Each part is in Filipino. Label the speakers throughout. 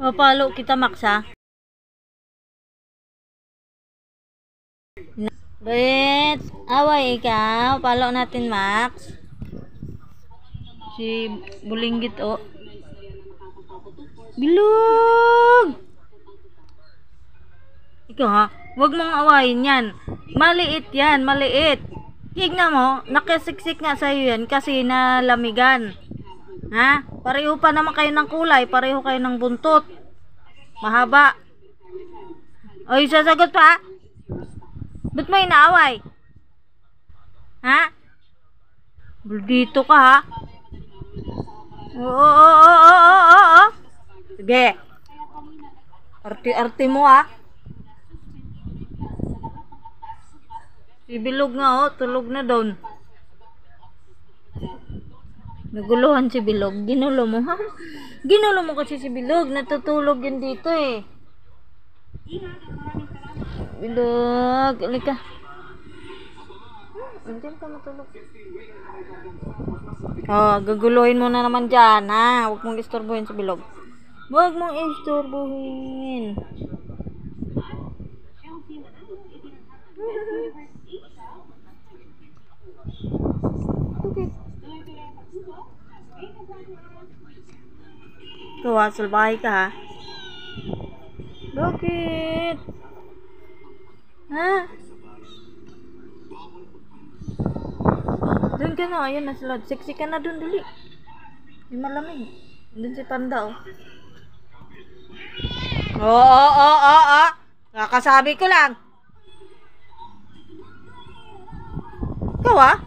Speaker 1: O, palo kita, Max, ha? Bet, away ikaw. Palo natin, Max. Si Bulinggit, oh. Bilog! Ikaw, ha? Huwag mong awayin yan. Maliit yan, maliit. Tignan mo, nakasiksik nga sa'yo yan kasi nalamigan. Ha? Pareho pa naman kayo ng kulay, pareho kayo ng buntot. Mahaba. Oy, sasagot pa? Ba't mo inaaway? Ha? Dito ka, ha? Oo. Sige. Arti-arti mo, ha? Si Bilog nga, oh. Tulog na doon. Naguluhan si Bilog. Ginulo mo, ha? Ginulo mo kasi si Bilog. Natutulog yun dito, eh. Bilog, halika. Andiyan ka matulog. Oh, gaguluhin mo na naman dyan, ha? Huwag mong istorbohin si Bilog. Huwag mong istorbohin. Okay. Ikaw, ha? Salbahay ka, ha? Bakit? Ha? Doon ka na, ayun na sila. Sexy ka na doon, dali. May malamig. Doon si Panda, oh. Oo. Kakasabi ko lang. Ikaw, ah?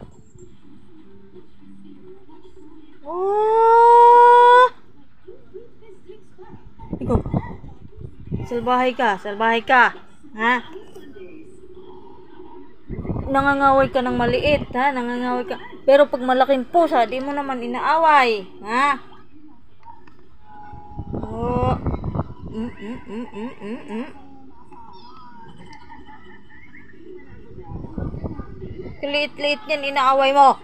Speaker 1: Oh! Ikaw. Salbahay ka. Ha? Nangangaway ka ng maliit, ha? Nangangaway ka. Pero pag malaking pusa, di mo naman inaaway, ha? Oh. Liit-liit yan, inaaway mo.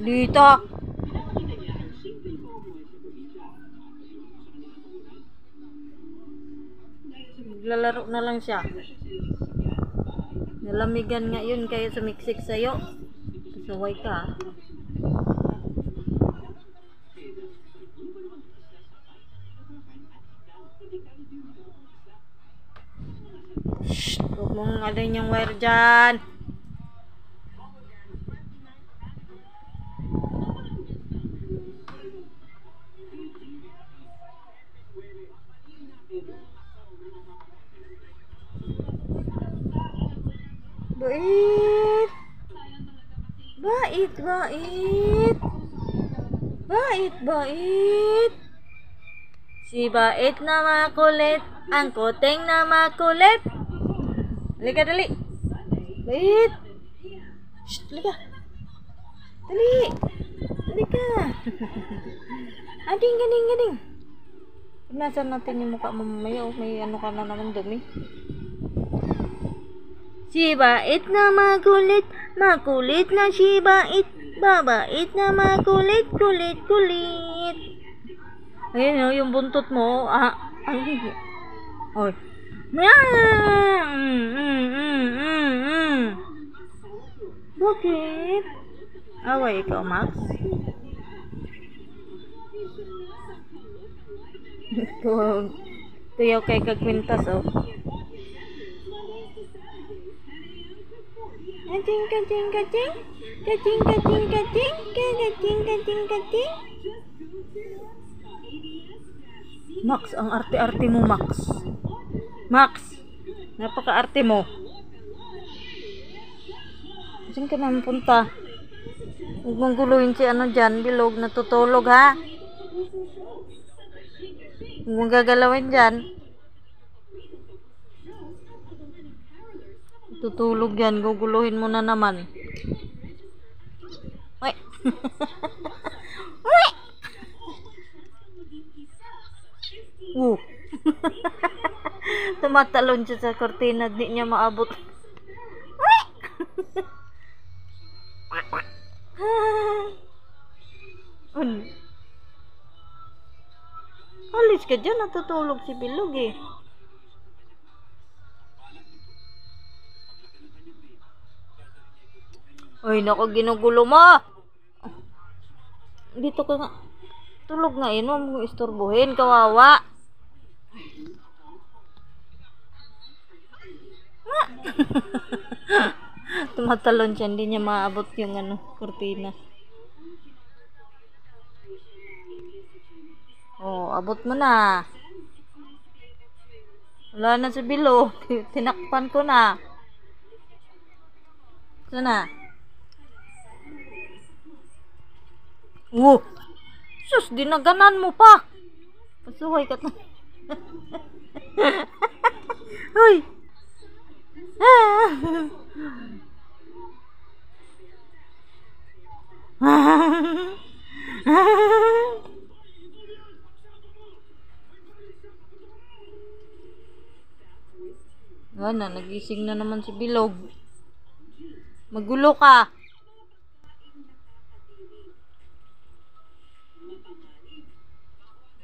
Speaker 1: Dito. Naglalaro na lang siya. Nalamigan nga yun kaya sumiksik sa'yo. Pasaway ka. Shhh! Huwag mong alin yung wire dyan. Bait. Si bait na makulit, ang kuting na makulit. Halika, dali. Bait. Shh, halika. Dali. Halika. Ading. Nasaan natin yung mukha mo mamaya, oh. May ano ka na naman dumi. Si bait na makulit na si bait. Babait na makulit, kulit. Ayun, oh, yung buntot mo. Ay. Oy. Bakit? Away ikaw, Max? Tuyaw kay kagwintas, oh. Kacing. Max, ang arte-arte mo, Max, napaka-arte mo. Saan ka naman punta? Huwag mong guluhin si ano dyan, Bilog, natutulog, ha? Huwag mong gagalawin dyan. Tutulog yan, guguluhin mo na naman. Uy! Tumawa Tumatalon siya sa kortina, di niya maabot. Alis ka dyan, natutulog si Bilog eh. Ay, naku, ginugulo mo. Dito ka nga. Tulog nga yun, huwag mong istorbohin, kawawa. Tumatalon siya, hindi niya maabot yung kurtina. Oh, abot mo na. Wala na si Bilo. Tinakpan ko na. Sana. Sus, dinaganan mo pa. Pasuhay ka na. Hoy. Wala, nagising na naman si Bilog. Magulo ka.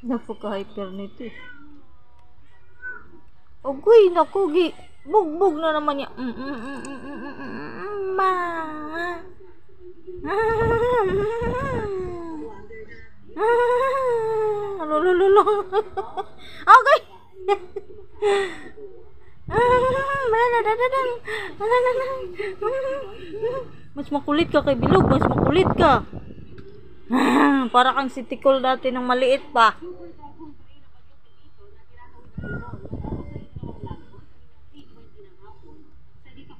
Speaker 1: Napaka-hyper nito eh. Ogoy, naku, bugbog na naman niya. Ma. Lolo. Okay. Mas makulit ka kay Bilog, mas makulit ka. Para kang si Tikol dati ng maliit pa.